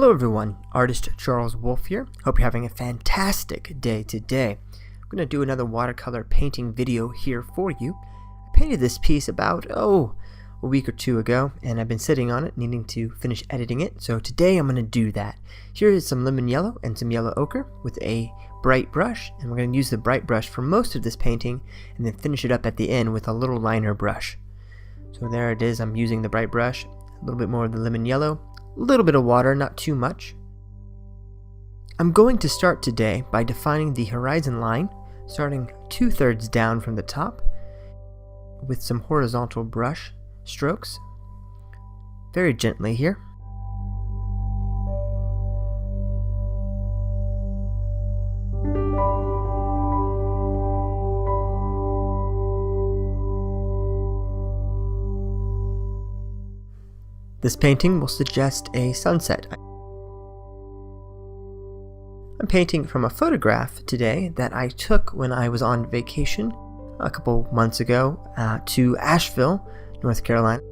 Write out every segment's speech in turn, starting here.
Hello everyone, artist Charles Wolf here. Hope you're having a fantastic day today. I'm going to do another watercolor painting video here for you. I painted this piece about, a week or two ago, and I've been sitting on it needing to finish editing it, so today I'm going to do that. Here is some lemon yellow and some yellow ochre with a bright brush, and we're going to use the bright brush for most of this painting and then finish it up at the end with a little liner brush. So there it is, I'm using the bright brush, a little bit more of the lemon yellow, a little bit of water, not too much. I'm going to start today by defining the horizon line, starting 2/3 down from the top with some horizontal brush strokes, very gently here. This painting will suggest a sunset. I'm painting from a photograph today that I took when I was on vacation a couple months ago to Asheville, North Carolina.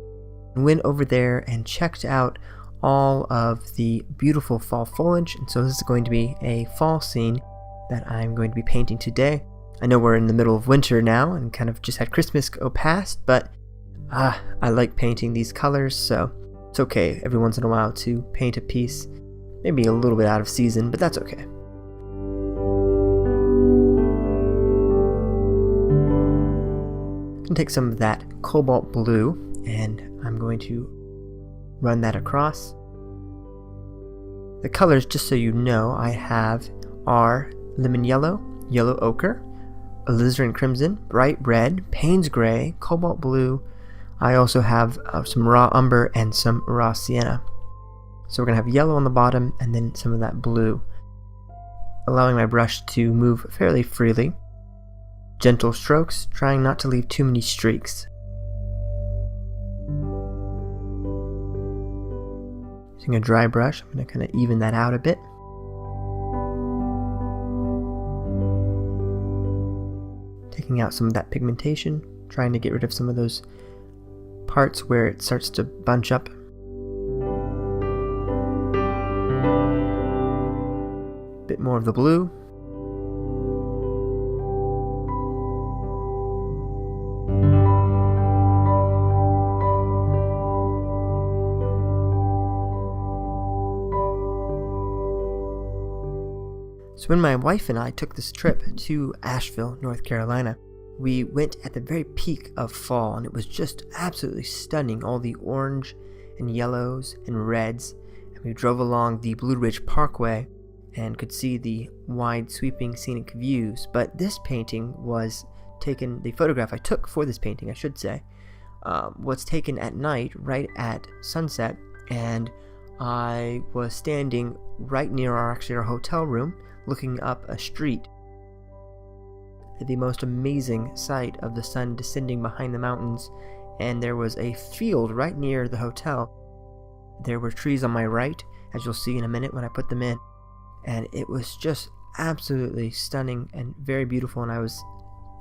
I went over there and checked out all of the beautiful fall foliage, and so this is going to be a fall scene that I'm going to be painting today. I know we're in the middle of winter now and kind of just had Christmas go past, but I like painting these colors, so it's okay every once in a while to paint a piece, maybe a little bit out of season, but that's okay. I'm going to take some of that Cobalt Blue and I'm going to run that across. The colors, just so you know, I have are lemon yellow, yellow ochre, Alizarin Crimson, bright red, Payne's gray, Cobalt Blue. I also have some raw Umber and some raw Sienna. So we're going to have yellow on the bottom and then some of that blue, allowing my brush to move fairly freely. Gentle strokes, trying not to leave too many streaks. Using a dry brush, I'm going to kind of even that out a bit. Taking out some of that pigmentation, trying to get rid of some of those parts where it starts to bunch up. Bit more of the blue. So when my wife and I took this trip to Asheville, North Carolina, we went at the very peak of fall, and it was just absolutely stunning, all the orange and yellows and reds. And we drove along the Blue Ridge Parkway and could see the wide sweeping scenic views. But this painting was taken, the photograph I took for this painting, I should say, was taken at night, right at sunset, and I was standing right near our hotel room, looking up a street. The most amazing sight of the sun descending behind the mountains, and there was a field right near the hotel. There were trees on my right, as you'll see in a minute when I put them in, and it was just absolutely stunning and very beautiful, and I was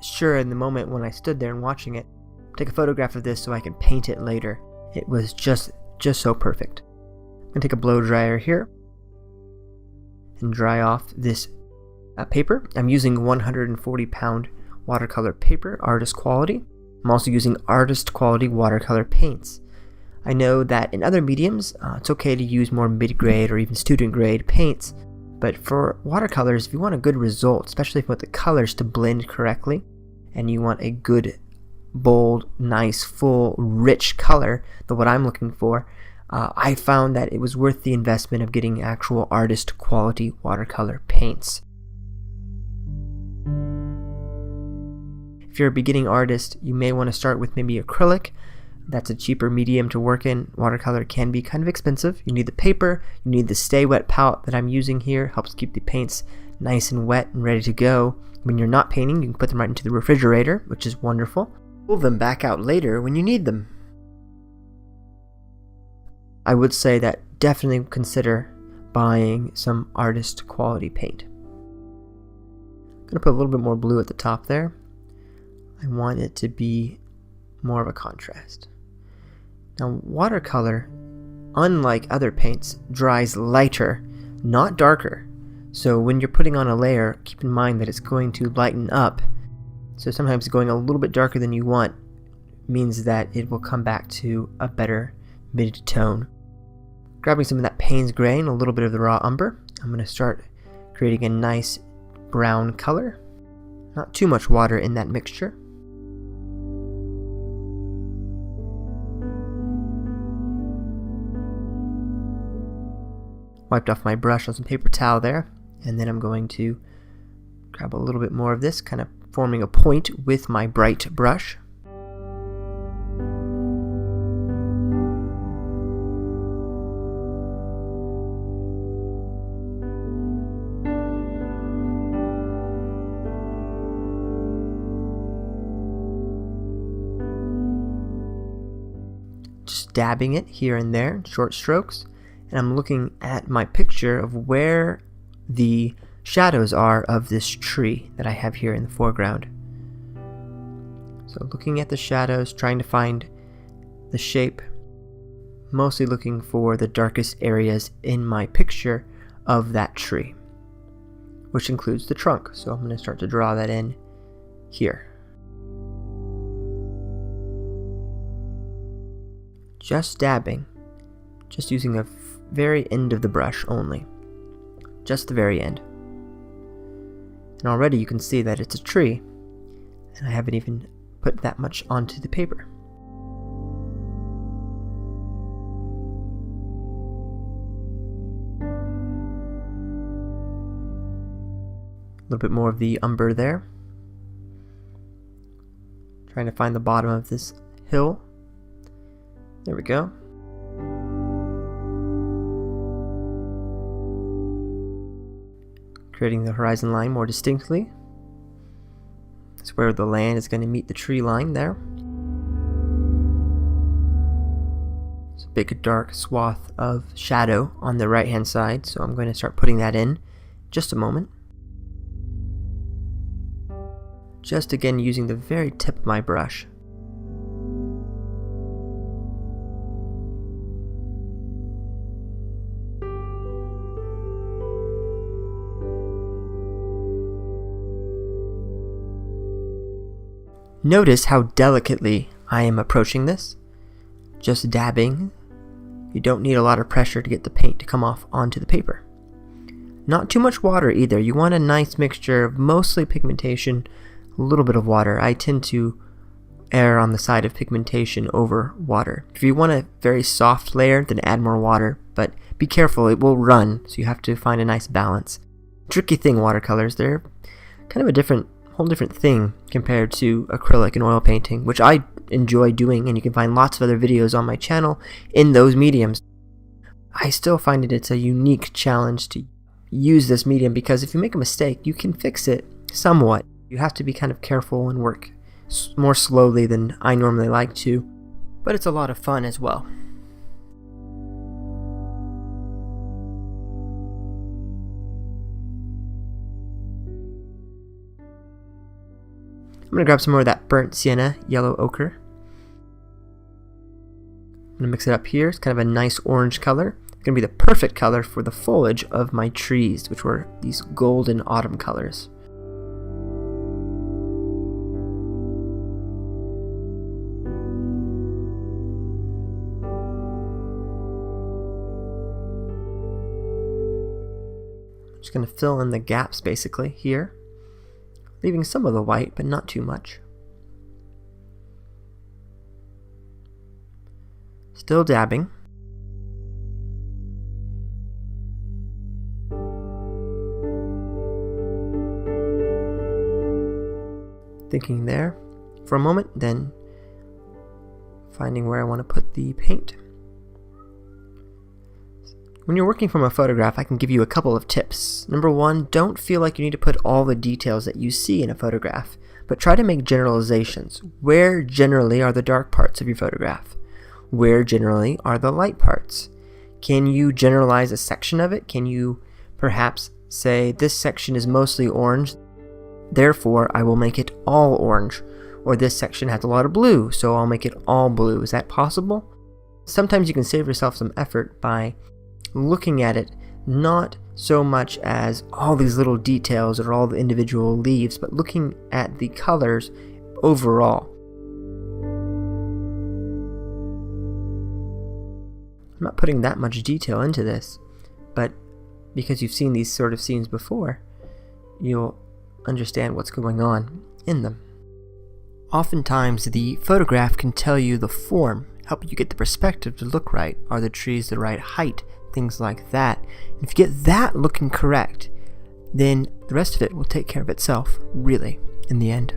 sure in the moment when I stood there and watching it, take a photograph of this so I can paint it later. It was just so perfect. I'm going to take a blow dryer here and dry off this paper. I'm using 140 pound watercolor paper, artist quality. I'm also using artist quality watercolor paints. I know that in other mediums, it's okay to use more mid-grade or even student grade paints, but for watercolors, if you want a good result, especially if you want the colors to blend correctly, and you want a good, bold, nice, full, rich color, than what I'm looking for, I found that it was worth the investment of getting actual artist quality watercolor paints. If you're a beginning artist, you may want to start with maybe acrylic. That's a cheaper medium to work in. Watercolor can be kind of expensive. You need the paper, you need the Stay Wet palette that I'm using here. Helps keep the paints nice and wet and ready to go. When you're not painting, you can put them right into the refrigerator, which is wonderful. Pull them back out later when you need them. I would say that definitely consider buying some artist quality paint. I'm going to put a little bit more blue at the top there. I want it to be more of a contrast. Now, watercolor unlike other paints, dries lighter, not darker. So when you're putting on a layer, keep in mind that it's going to lighten up. So sometimes going a little bit darker than you want means that it will come back to a better mid-tone. Grabbing some of that Payne's gray and a little bit of the raw umber, I'm going to start creating a nice brown color. Not too much water in that mixture. Wiped off my brush on some paper towel there, and then I'm going to grab a little bit more of this, kind of forming a point with my bright brush. Just dabbing it here and there in short strokes. And I'm looking at my picture of where the shadows are of this tree that I have here in the foreground. So looking at the shadows, trying to find the shape, mostly looking for the darkest areas in my picture of that tree, which includes the trunk. So I'm going to start to draw that in here. Just dabbing, just using the very end of the brush only, just the very end. And already you can see that it's a tree, and I haven't even put that much onto the paper. A little bit more of the umber there. Trying to find the bottom of this hill. There we go. Creating the horizon line more distinctly. That's where the land is going to meet the tree line there. It's a big dark swath of shadow on the right hand side, so I'm going to start putting that in just a moment. Just again using the very tip of my brush. Notice how delicately I am approaching this. Just dabbing. You don't need a lot of pressure to get the paint to come off onto the paper. Not too much water either. You want a nice mixture of mostly pigmentation, a little bit of water. I tend to err on the side of pigmentation over water. If you want a very soft layer, then add more water, but be careful, it will run, so you have to find a nice balance. Tricky thing, watercolors, they're kind of a whole different thing compared to acrylic and oil painting, which I enjoy doing, and you can find lots of other videos on my channel in those mediums. I still find it's a unique challenge to use this medium, because if you make a mistake, you can fix it somewhat. You have to be kind of careful and work more slowly than I normally like to, but it's a lot of fun as well. I'm going to grab some more of that burnt sienna yellow ochre. I'm going to mix it up here. It's kind of a nice orange color. It's going to be the perfect color for the foliage of my trees, which were these golden autumn colors. I'm just going to fill in the gaps basically here, leaving some of the white, but not too much. Still dabbing. Thinking there for a moment, then finding where I want to put the paint. When you're working from a photograph, I can give you a couple of tips. Number one, don't feel like you need to put all the details that you see in a photograph, but try to make generalizations. Where generally are the dark parts of your photograph? Where generally are the light parts? Can you generalize a section of it? Can you perhaps say this section is mostly orange, therefore I will make it all orange? Or this section has a lot of blue, so I'll make it all blue. Is that possible? sometimes you can save yourself some effort by looking at it not so much as all these little details or all the individual leaves, but looking at the colors overall. I'm not putting that much detail into this, but because you've seen these sort of scenes before, you'll understand what's going on in them. Oftentimes, the photograph can tell you the form, help you get the perspective to look right. Are the trees the right height? Things like that. And if you get that looking correct, then the rest of it will take care of itself, really, in the end.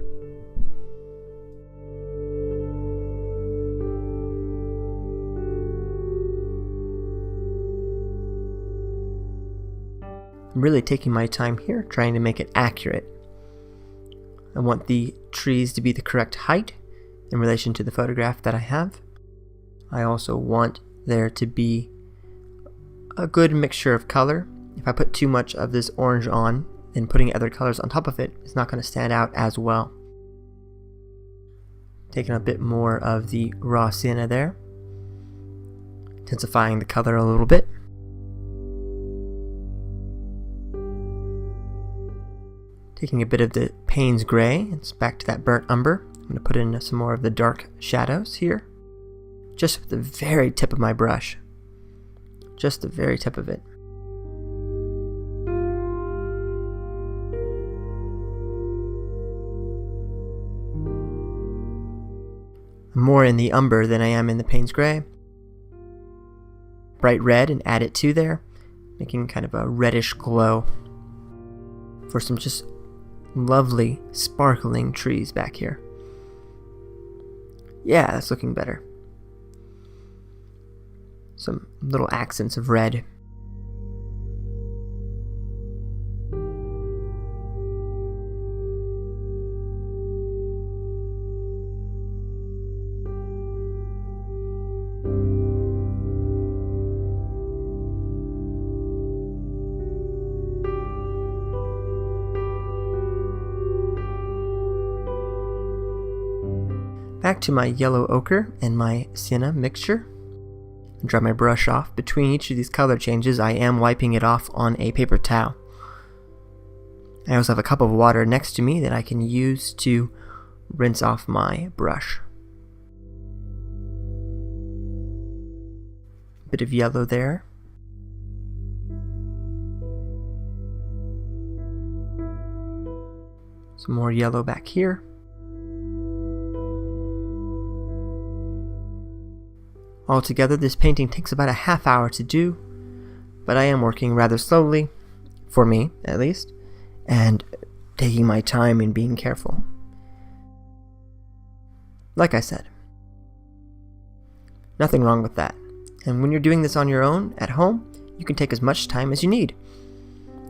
I'm really taking my time here, trying to make it accurate. I want the trees to be the correct height in relation to the photograph that I have. I also want there to be a good mixture of color. If I put too much of this orange on, then putting other colors on top of it is not going to stand out as well. Taking a bit more of the raw sienna there, intensifying the color a little bit. Taking a bit of the Payne's gray, it's back to that burnt umber. I'm going to put in some more of the dark shadows here, just with the very tip of my brush. Just the very tip of it. I'm more in the umber than I am in the Payne's gray. Bright red and add it to there, making kind of a reddish glow for some just lovely sparkling trees back here. Yeah, that's looking better. Some little accents of red. Back to my yellow ochre and my sienna mixture. Dry my brush off. Between each of these color changes, I am wiping it off on a paper towel. I also have a cup of water next to me that I can use to rinse off my brush. Bit of yellow there. Some more yellow back here. Altogether, this painting takes about a half hour to do, but I am working rather slowly, for me at least, and taking my time and being careful. Like I said, nothing wrong with that. And when you're doing this on your own, at home, you can take as much time as you need.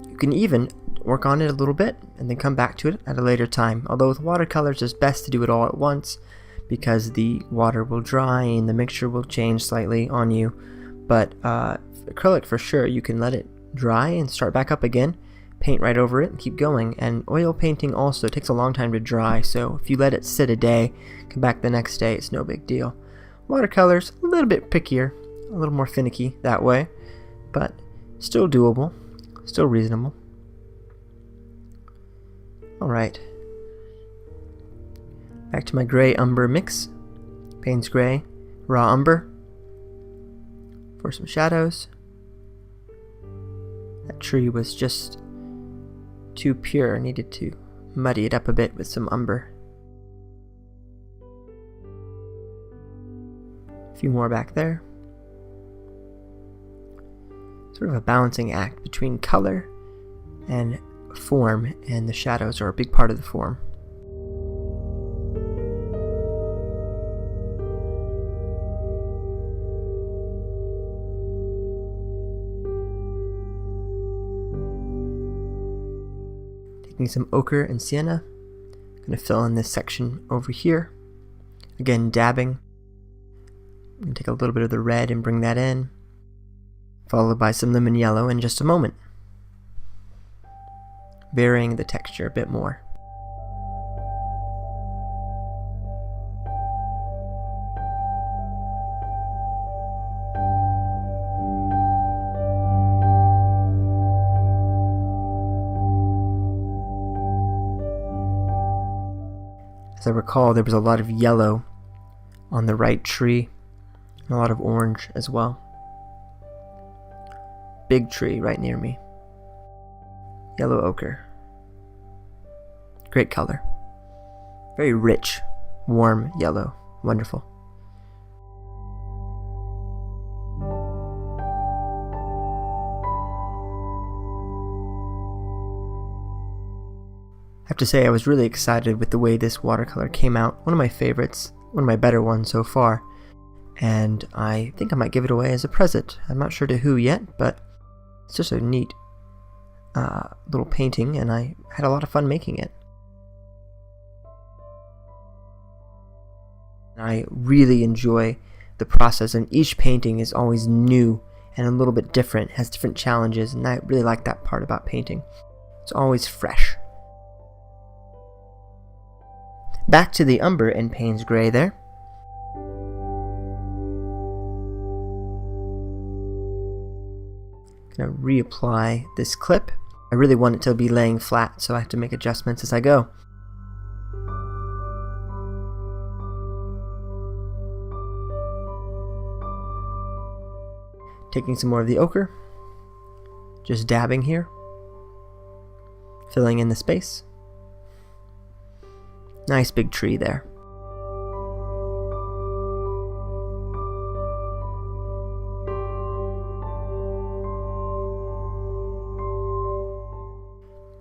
You can even work on it a little bit and then come back to it at a later time. Although with watercolors, it's best to do it all at once, because the water will dry and the mixture will change slightly on you. But acrylic, for sure, you can let it dry and start back up again, paint right over it and keep going. And oil painting also takes a long time to dry, so if you let it sit a day, come back the next day, it's no big deal. Watercolors, a little bit pickier, a little more finicky that way, but still doable, still reasonable. Alright. Back to my gray umber mix. Payne's gray, raw umber for some shadows. That tree was just too pure. I needed to muddy it up a bit with some umber. A few more back there. Sort of a balancing act between color and form, and the shadows are a big part of the form. Taking some ochre and sienna, I'm going to fill in this section over here. Again, dabbing. I'm going to take a little bit of the red and bring that in, followed by some lemon yellow in just a moment, varying the texture a bit more. As I recall, there was a lot of yellow on the right tree, and a lot of orange as well. Big tree right near me. Yellow ochre. Great color. Very rich, warm yellow. Wonderful. I have to say I was really excited with the way this watercolor came out. One of my favorites, one of my better ones so far. And I think I might give it away as a present. I'm not sure to who yet, but it's just a neat little painting, and I had a lot of fun making it. I really enjoy the process, and each painting is always new and a little bit different, has different challenges, and I really like that part about painting. It's always fresh. Back to the Umber and Payne's Gray there. Gonna reapply this clip. I really want it to be laying flat, so I have to make adjustments as I go. Taking some more of the ochre, just dabbing here, filling in the space. Nice big tree there.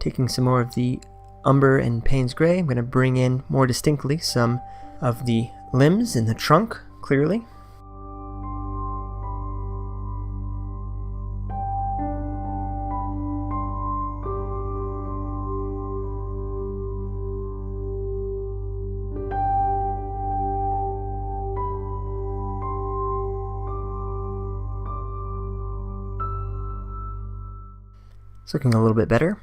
Taking some more of the Umber and Payne's Gray, I'm going to bring in more distinctly some of the limbs in the trunk, clearly. It's looking a little bit better.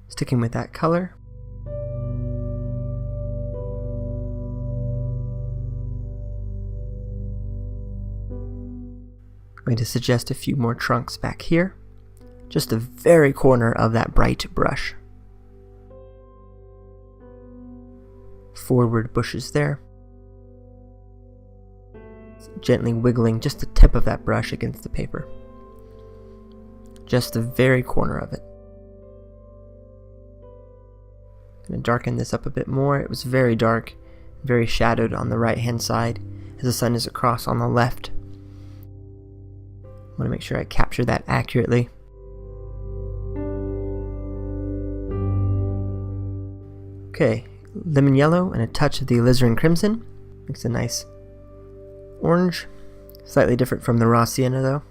Sticking with that color. I'm going to suggest a few more trunks back here, just the very corner of that bright brush. Forward bushes there. Gently wiggling just the tip of that brush against the paper. Just the very corner of it. I'm going to darken this up a bit more. It was very dark, very shadowed on the right hand side as the sun is across on the left. I want to make sure I capture that accurately. Okay, lemon yellow and a touch of the Alizarin Crimson. Makes a nice orange. Slightly different from the raw sienna though.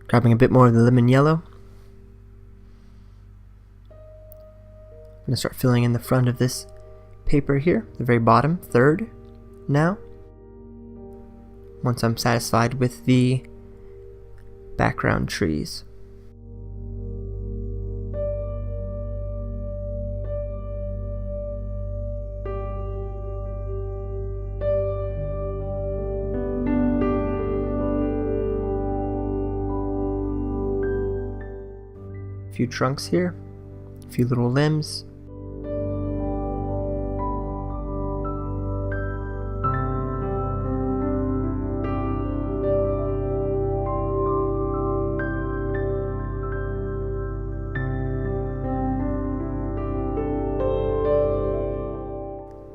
Grabbing a bit more of the lemon yellow. I'm going to start filling in the front of this paper here, the very bottom, third now. Once I'm satisfied with the background trees. A few trunks here, a few little limbs.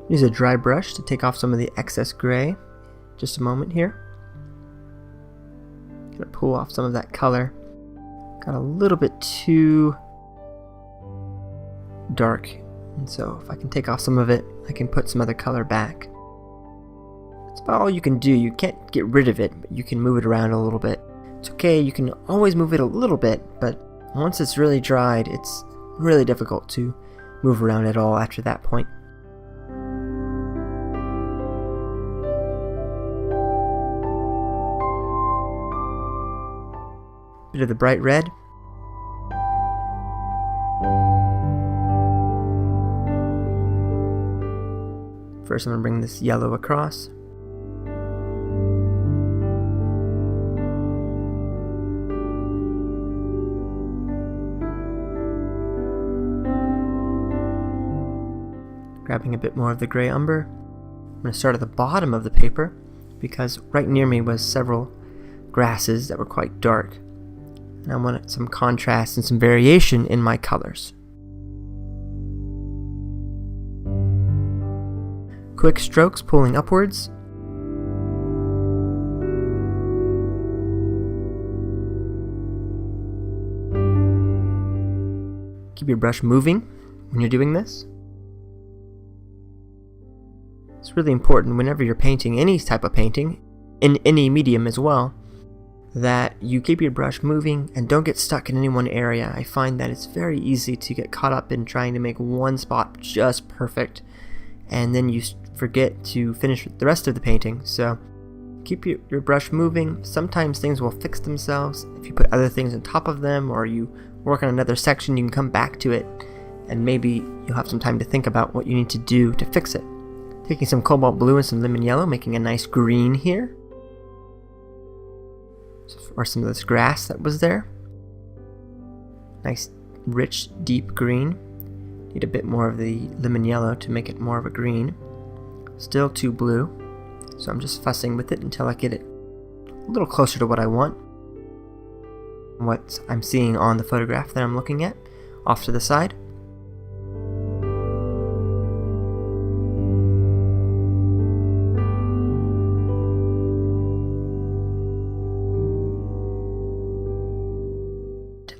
Use a dry brush to take off some of the excess gray, just a moment here. Gonna pull off some of that color. Got a little bit too dark, and so if I can take off some of it, I can put some other color back. That's about all you can do. You can't get rid of it, but you can move it around a little bit. It's okay, you can always move it a little bit, but once it's really dried, it's really difficult to move around at all after that point. Bit of the bright red. First I'm going to bring this yellow across. Grabbing a bit more of the gray umber. I'm going to start at the bottom of the paper because right near me was several grasses that were quite dark. And I wanted some contrast and some variation in my colors. Quick strokes pulling upwards. Keep your brush moving when you're doing this. It's really important whenever you're painting any type of painting, in any medium as well, that you keep your brush moving and don't get stuck in any one area. I find that it's very easy to get caught up in trying to make one spot just perfect, and then you forget to finish the rest of the painting. So keep your brush moving. Sometimes things will fix themselves. If you put other things on top of them, or you work on another section, you can come back to it, and maybe you'll have some time to think about what you need to do to fix it. Taking some cobalt blue and some lemon yellow, making a nice green here. Or some of this grass that was there. Nice, rich, deep green. Need a bit more of the lemon yellow to make it more of a green. Still too blue, so I'm just fussing with it until I get it a little closer to what I want. What I'm seeing on the photograph that I'm looking at, off to the side.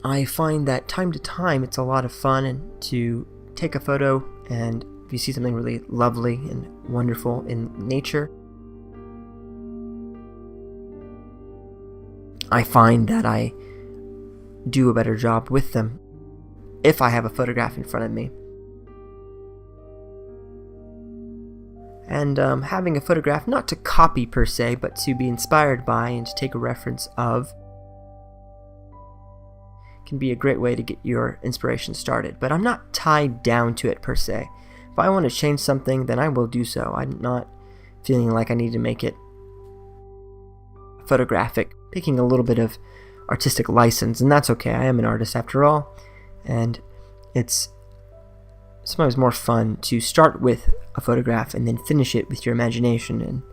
I find that time to time it's a lot of fun and to take a photo, and if you see something really lovely and wonderful in nature, I find that I do a better job with them if I have a photograph in front of me. And having a photograph not to copy per se, but to be inspired by and to take a reference of, can be a great way to get your inspiration started. But I'm not tied down to it per se. If I want to change something, then I will do so. I'm not feeling like I need to make it photographic, taking a little bit of artistic license, and that's okay. I am an artist after all, and it's sometimes more fun to start with a photograph and then finish it with your imagination, and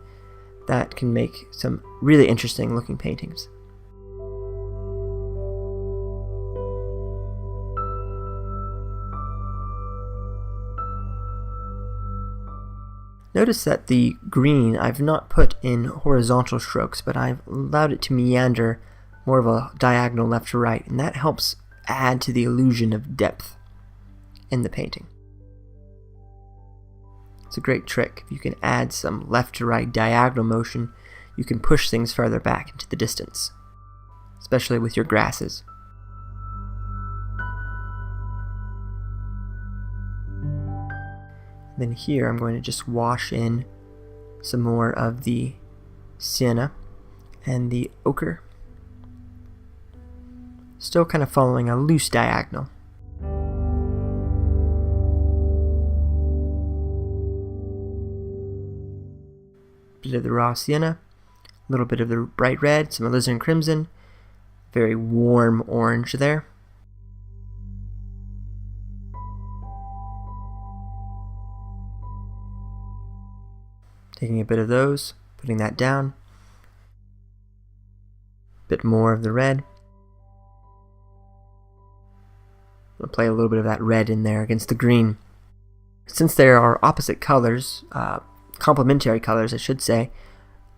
that can make some really interesting looking paintings. Notice that the green I've not put in horizontal strokes, but I've allowed it to meander more of a diagonal left to right, and that helps add to the illusion of depth in the painting. It's a great trick. If you can add some left to right diagonal motion, you can push things further back into the distance, especially with your grasses. Then here I'm going to just wash in some more of the sienna and the ochre, still kind of following a loose diagonal. Bit of the raw sienna, a little bit of the bright red, some Alizarin Crimson, very warm orange there. Taking a bit of those, putting that down. A bit more of the red. I'll play a little bit of that red in there against the green. Since there are opposite colors, complementary colors I should say,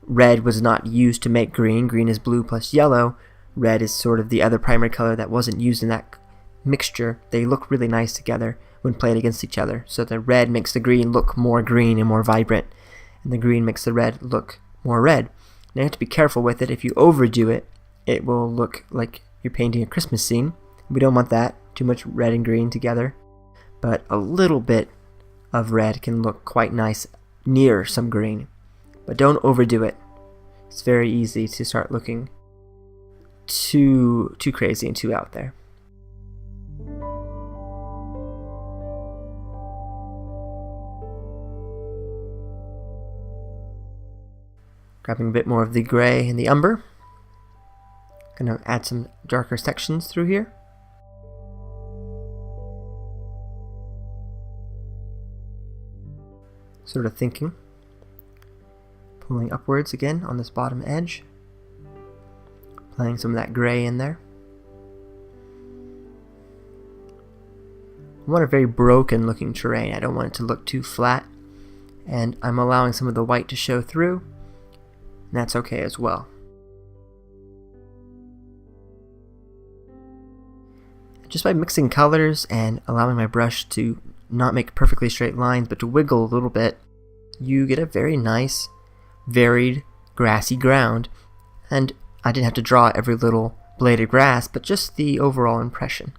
red was not used to make green. Green is blue plus yellow. Red is sort of the other primary color that wasn't used in that mixture. They look really nice together when played against each other. So the red makes the green look more green and more vibrant, and the green makes the red look more red. Now you have to be careful with it. If you overdo it, it will look like you're painting a Christmas scene. We don't want that, too much red and green together. But a little bit of red can look quite nice near some green. But don't overdo it. It's very easy to start looking too crazy and too out there. Grabbing a bit more of the gray and the umber. Gonna add some darker sections through here. Sort of thinking. Pulling upwards again on this bottom edge. Playing some of that gray in there. I want a very broken looking terrain. I don't want it to look too flat. And I'm allowing some of the white to show through. And that's okay as well. Just by mixing colors and allowing my brush to not make perfectly straight lines, but to wiggle a little bit, you get a very nice, varied, grassy ground. And I didn't have to draw every little blade of grass, but just the overall impression.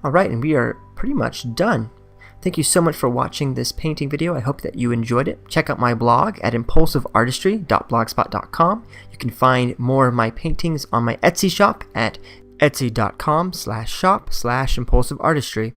Alright, and we are pretty much done. Thank you so much for watching this painting video. I hope that you enjoyed it. Check out my blog at impulsiveartistry.blogspot.com. You can find more of my paintings on my Etsy shop at etsy.com/shop/impulsiveartistry.